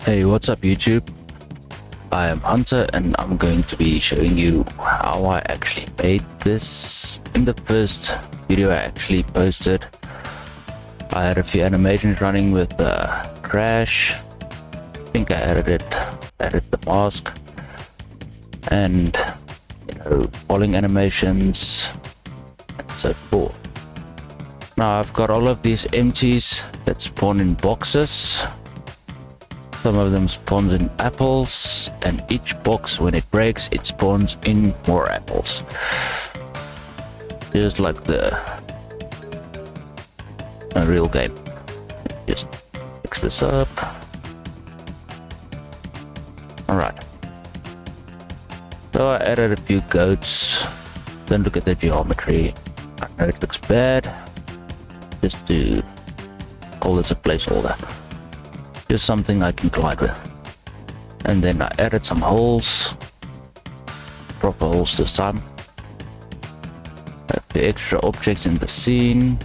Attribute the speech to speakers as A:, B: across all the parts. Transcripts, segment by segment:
A: Hey, what's up YouTube? I am Hunter and I'm going to be showing you how I actually made this. In the first video I actually posted, I had a few animations running with the crash. I think I added the mask and falling animations and so forth. Now I've got all of these empties that spawn in boxes. Some of them spawn in apples, and each box, when it breaks, it spawns in more apples. Just like a real game. Just fix this up. Alright. So I added a few goats. Then look at the geometry. I know it looks bad. Just to call this a placeholder. Just something I can glide with. And then I added some holes, proper holes this time. The extra objects in the scene.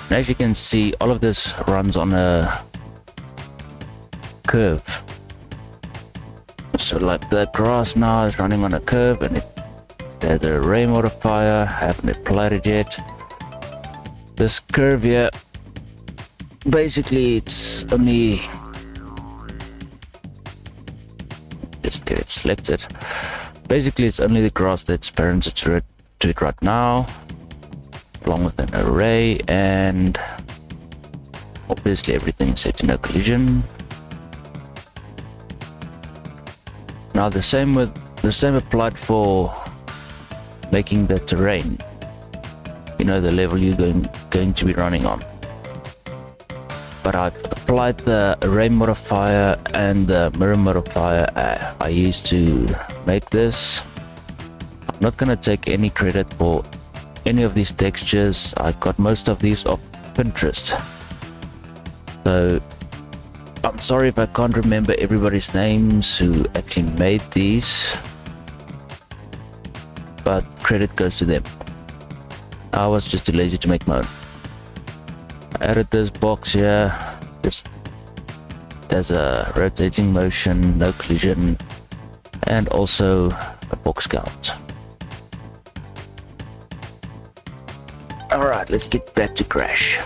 A: And as you can see, all of this runs on a curve. So like the grass now is running on a curve, and there's a ray modifier. I haven't applied it yet. This curve here, basically it's only, just get it selected. Basically it's only the grass that's parented to it right now, along with an array, and obviously everything is set to no collision. Now the same applied for making the terrain, the level you're going to be running on. But I've applied the array modifier and the mirror modifier I used to make this. I'm not going to take any credit for any of these textures. I got most of these off Pinterest. So I'm sorry if I can't remember everybody's names who actually made these, but credit goes to them. I was just too lazy to make my own. I added this box here. There's a rotating motion, no collision, and also a box count. Alright, let's get back to Crash.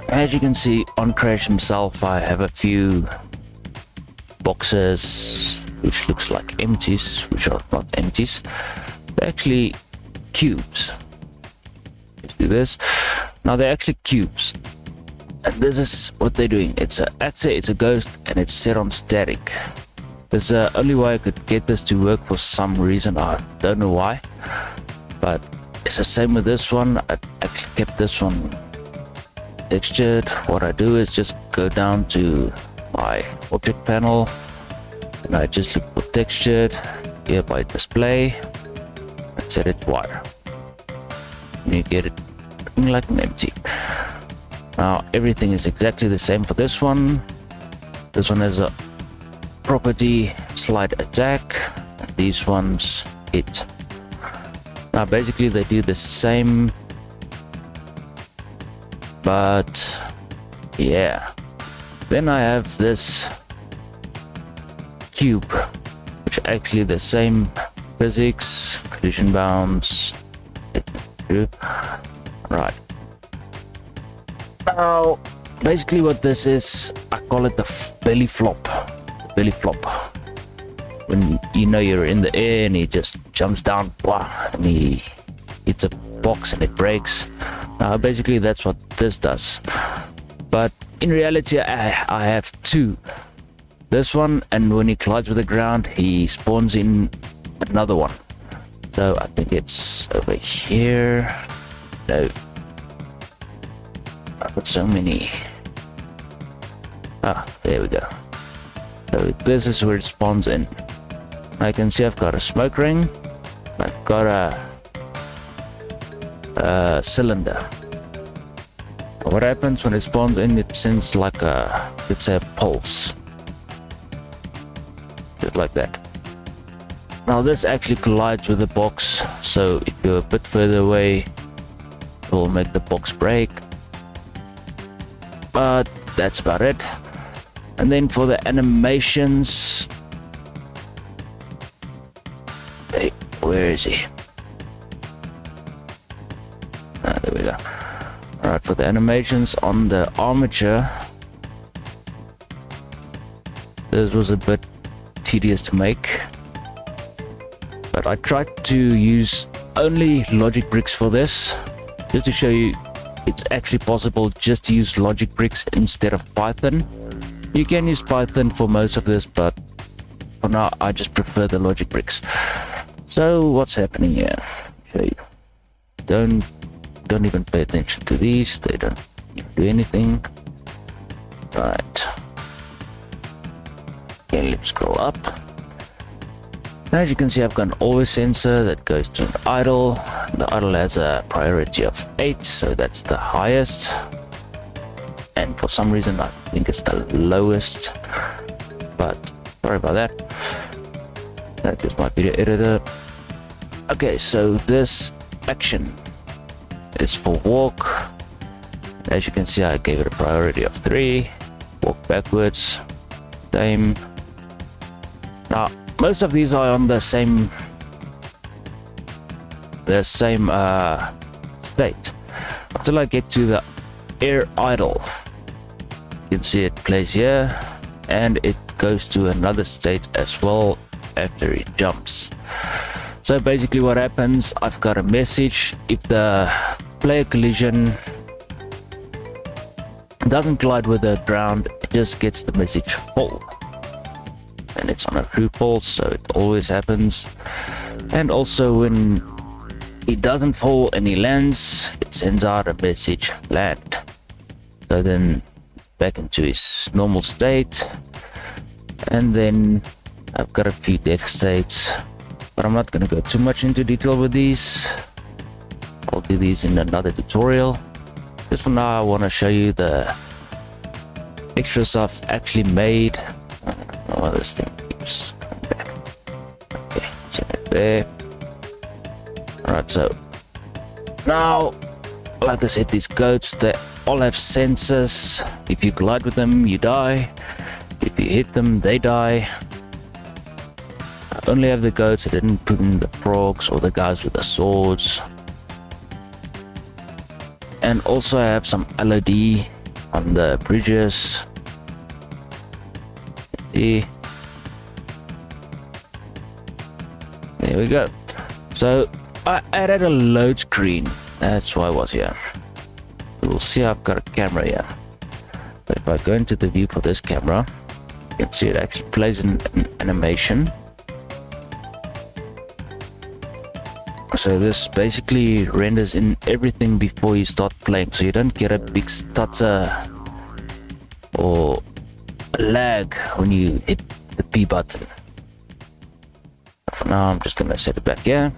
A: As you can see on Crash himself, I have a few boxes which looks like empties, which are not empties. They're actually cubes. Let's do this. Now they're actually cubes, and this is what they're doing. It's a ghost, and it's set on static. There's the only way I could get this to work for some reason. I don't know why, but it's the same with this one. I actually kept this one textured. What I do is just go down to my object panel, and I just look for textured here by display and set it wire. And you get it looking like an empty. Now everything is exactly the same for this one. This one has a property slide attack, and these ones hit. Now basically they do the same, but yeah. Then I have this cube, which are actually the same physics, collision bounds. Right. Now basically what this is, I call it the belly flop. Belly flop. When you're in the air and he just jumps down, blah, and he hits a box and it breaks. Now basically that's what this does. But in reality I have two. This one, and when he collides with the ground, he spawns in another one. So I think it's over here. No. I've got so many. There we go. So this is where it spawns in. I can see I've got a smoke ring. I've got a cylinder. What happens when it spawns in, it sends like let's say a pulse. Just like that. Now this actually collides with the box, so if you're a bit further away, it will make the box break. but that's about it. And then for the animations, hey, where is he? There we go. Alright, for the animations on the armature, this was a bit tedious to make, but I tried to use only logic bricks for this, just to show you it's actually possible just to use logic bricks instead of Python. You can use Python for most of this, but for now I just prefer the logic bricks. So what's happening here? Show you. Don't even pay attention to these, they don't even do anything. Right. Okay, let's scroll up. And as you can see, I've got an always sensor that goes to an idle. The idle has a priority of 8, so that's the highest. And for some reason I think it's the lowest, but sorry about that. That is my video editor. Okay, so this action is for walk. As you can see, I gave it a priority of 3. Walk backwards, same. Now most of these are on the same state until I get to the air idle. You can see it plays here and it goes to another state as well after it jumps. So basically what happens, I've got a message. If the player collision doesn't collide with the ground, it just gets the message fall, and it's on a true false, so it always happens. And also when he doesn't fall and he lands, it sends out a message land. So then back into his normal state. And then I've got a few death states, but I'm not going to go too much into detail with these. I'll do these in another tutorial. Just for now I want to show you the extras I've actually made. Oh, this thing keeps coming back. Okay, set it there. Alright, so now, like I said, these goats, they all have sensors. If you collide with them, you die. If you hit them, they die. I only have the goats, I didn't put in the frogs or the guys with the swords. And also I have some LOD on the bridges. See? There we go. So I added a load screen. That's why I was here. You'll see I've got a camera here. But if I go into the view for this camera, you can see it actually plays an animation. So this basically renders in everything before you start playing, so you don't get a big stutter or a lag when you hit the P button. For now I'm just gonna set it back here.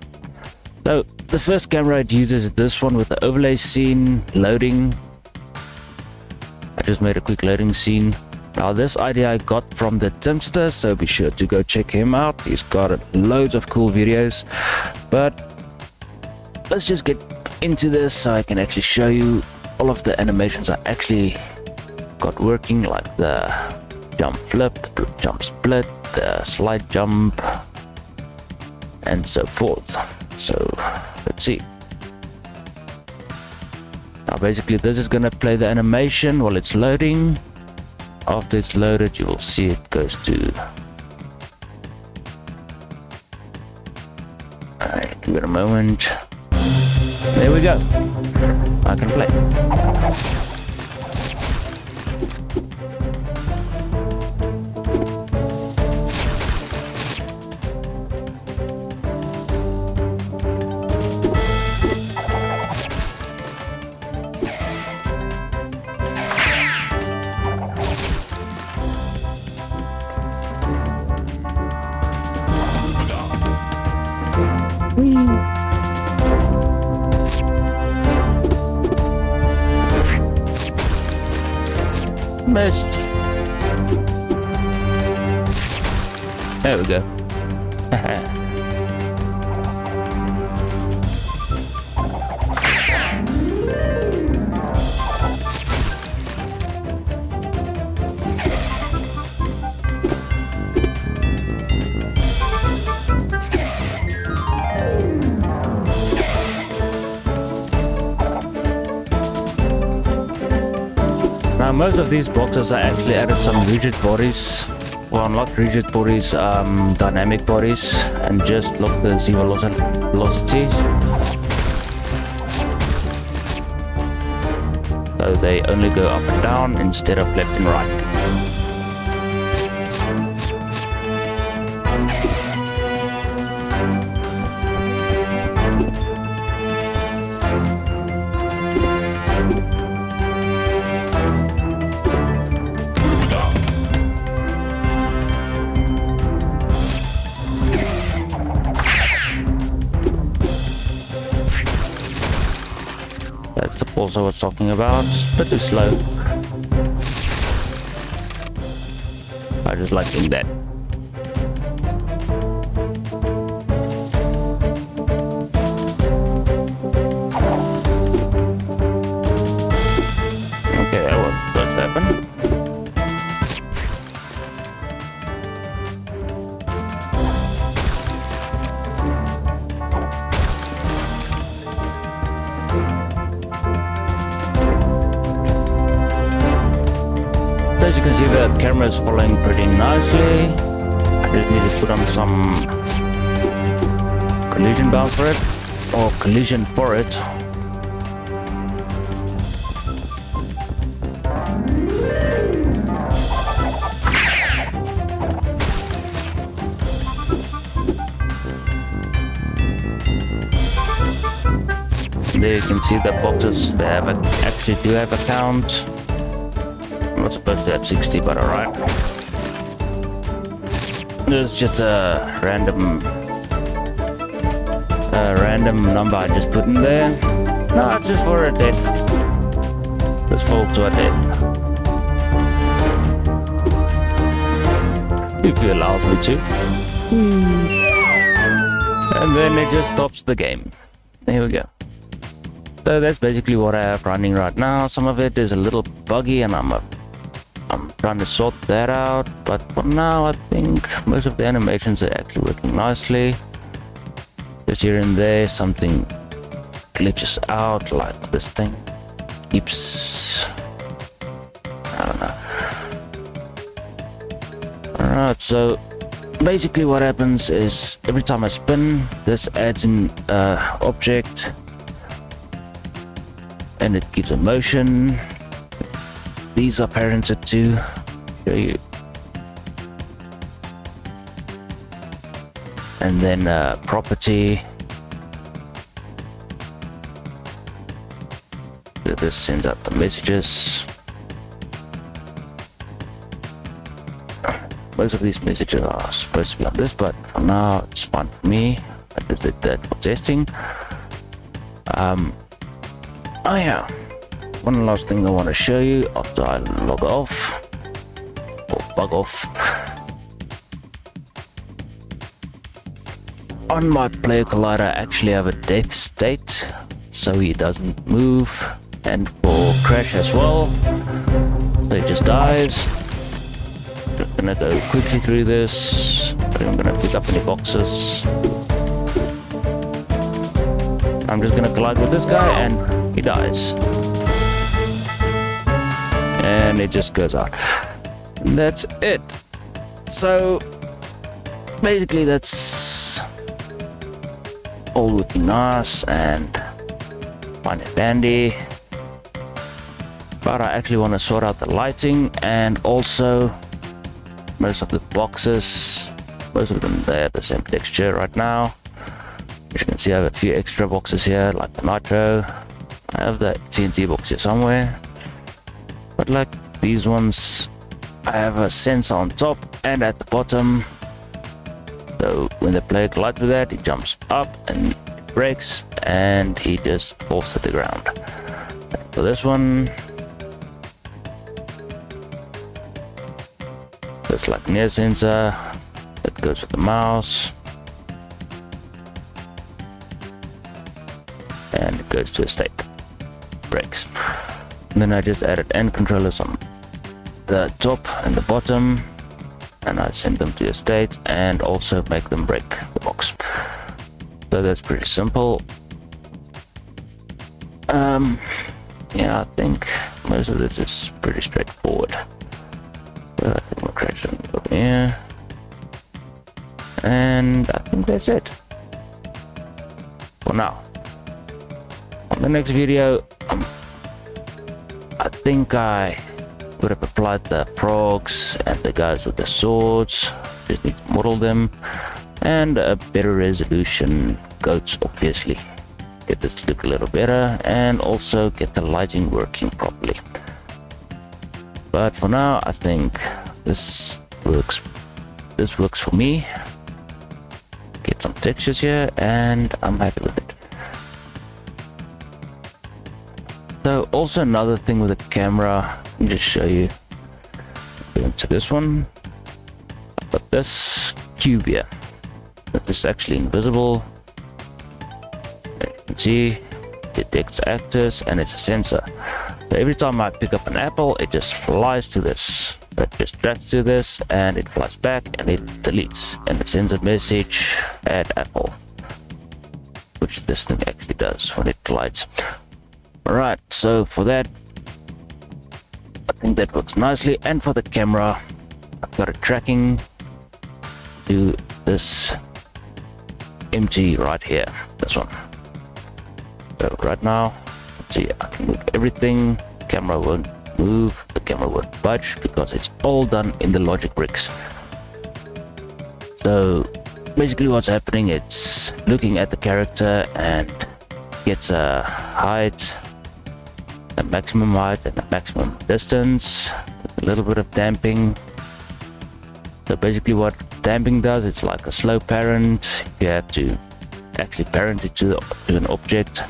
A: So the first camera it uses is this one with the overlay scene loading. I just made a quick loading scene. Now this idea I got from the Timster, so be sure to go check him out. He's got loads of cool videos. But let's just get into this so I can actually show you all of the animations I actually got working, like the jump flip, the jump split, the slide jump, and so forth. So let's see. Now basically this is gonna play the animation while it's loading. After it's loaded, you will see it goes to... Alright, give it a moment. There we go. I can play. Missed. There we go. most of these boxes I actually added some rigid bodies, well not rigid bodies, dynamic bodies, and just lock the Z velocity. So they only go up and down instead of left and right. That's the pulse I was talking about. It's a bit too slow. I just like doing that. Okay, that was supposed to happen. As you can see, the camera is following pretty nicely. I just need to put on some collision bound for it, or collision for it. There you can see the boxes, they have actually do have a count. I'm not supposed to have 60, but alright. There's just a random number I just put in there. No, it's just for a death. Just fall to a death. If it allows me to. And then it just stops the game. There we go. So that's basically what I have running right now. Some of it is a little buggy and I'm trying to sort that out, but for now I think most of the animations are actually working nicely. Just here and there something glitches out, like this thing keeps, I don't know. Alright, so basically what happens is every time I spin, this adds an object and it gives a motion. These are parented to show you. And then property. This sends out the messages. Most of these messages are supposed to be on this, but for now it's fine for me. I just did that for testing. Oh yeah. One last thing I want to show you after I log off or bug off. On my player collider I actually have a death state, so he doesn't move, and for crash as well, so he just dies. I'm gonna go quickly through this. I'm gonna pick up any boxes. I'm just gonna collide with this guy and he dies. And it just goes out. And that's it. So basically that's all looking nice and fine and dandy. But I actually want to sort out the lighting, and also most of the boxes, most of them they have the same texture right now. As you can see, I have a few extra boxes here, like the nitro. I have the TNT box here somewhere. But like these ones, I have a sensor on top and at the bottom. So when the player collides with that, it jumps up and it breaks and he just falls to the ground. For this one, there's like near sensor that goes with the mouse. And it goes to a state. Breaks. And then I just added end controllers on the top and the bottom, and I send them to a state and also make them break the box. So that's pretty simple. yeah, I think most of this is pretty straightforward. So I think we'll crash it over here. And I think that's it for now. On the next video, I think I would have applied the frogs and the guys with the swords. Just need to model them, and a better resolution goats, obviously. Get this to look a little better, and also get the lighting working properly. But for now, I think this works. This works for me. Get some textures here, and I'm happy with it. So also another thing with the camera, let me just show you. Go into this one. But this cube here, this is actually invisible. As you can see, it detects actors and it's a sensor. So every time I pick up an apple, it just flies to this. So it just tracks to this and it flies back and it deletes, and it sends a message, add apple, which this thing actually does when it glides. Alright, so for that, I think that works nicely. And for the camera, I've got a tracking to this empty right here, this one. So right now, let's see, I can move everything. Camera won't move, the camera won't budge, because it's all done in the logic bricks. So basically what's happening, it's looking at the character and gets a height, a maximum height and a maximum distance, a little bit of damping. So basically what damping does, it's like a slow parent. You have to actually parent it to an object.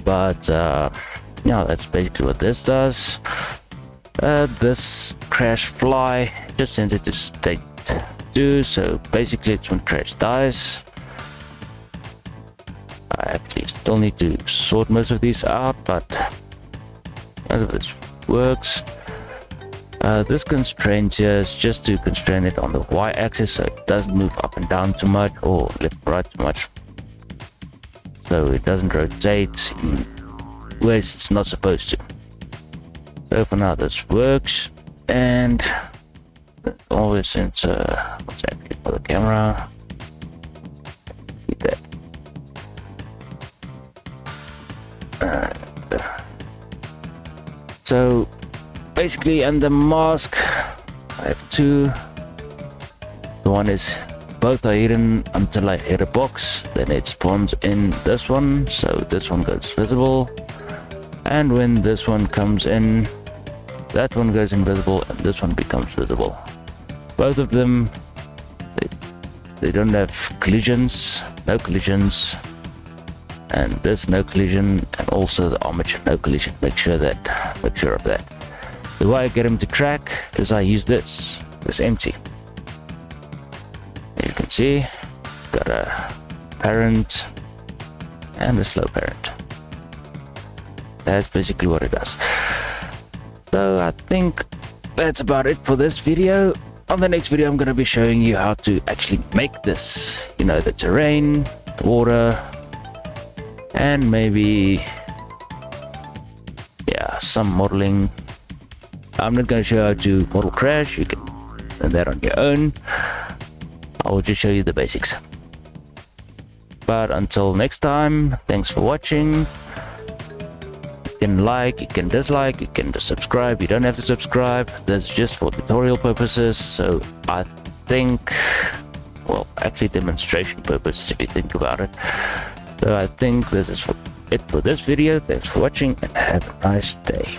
A: But yeah, that's basically what this does. This crash fly just sends it to state 2. So basically it's when crash dies. I actually still need to sort most of these out, but most of this works. This constraint here is just to constrain it on the y-axis, so it doesn't move up and down too much, or left and right too much, so it doesn't rotate in ways it's not supposed to. So for now this works, and always since what's actually for the camera, keep that. So basically, and the mask, I have 2. The one is, both are hidden until I hit a box, then it spawns in this one, so this one goes visible, and when this one comes in, that one goes invisible and this one becomes visible. Both of them, they don't have collisions, no collisions, and this no collision, and also the armature no collision. Make sure of that. The way I get him to track is I use this empty. You can see, got a parent and a slow parent. That's basically what it does. So I think that's about it for this video. On the next video, I'm going to be showing you how to actually make this, you know, the terrain, the water, and maybe, yeah, some modeling. I'm not going to show you how to model crash. You can learn that on your own. I will just show you the basics. But until next time, thanks for watching. You can like, you can dislike, you can just subscribe. You don't have to subscribe. That's just for tutorial purposes. So I think, well, actually demonstration purposes if you think about it. So I think this is it for this video. Thanks for watching and have a nice day.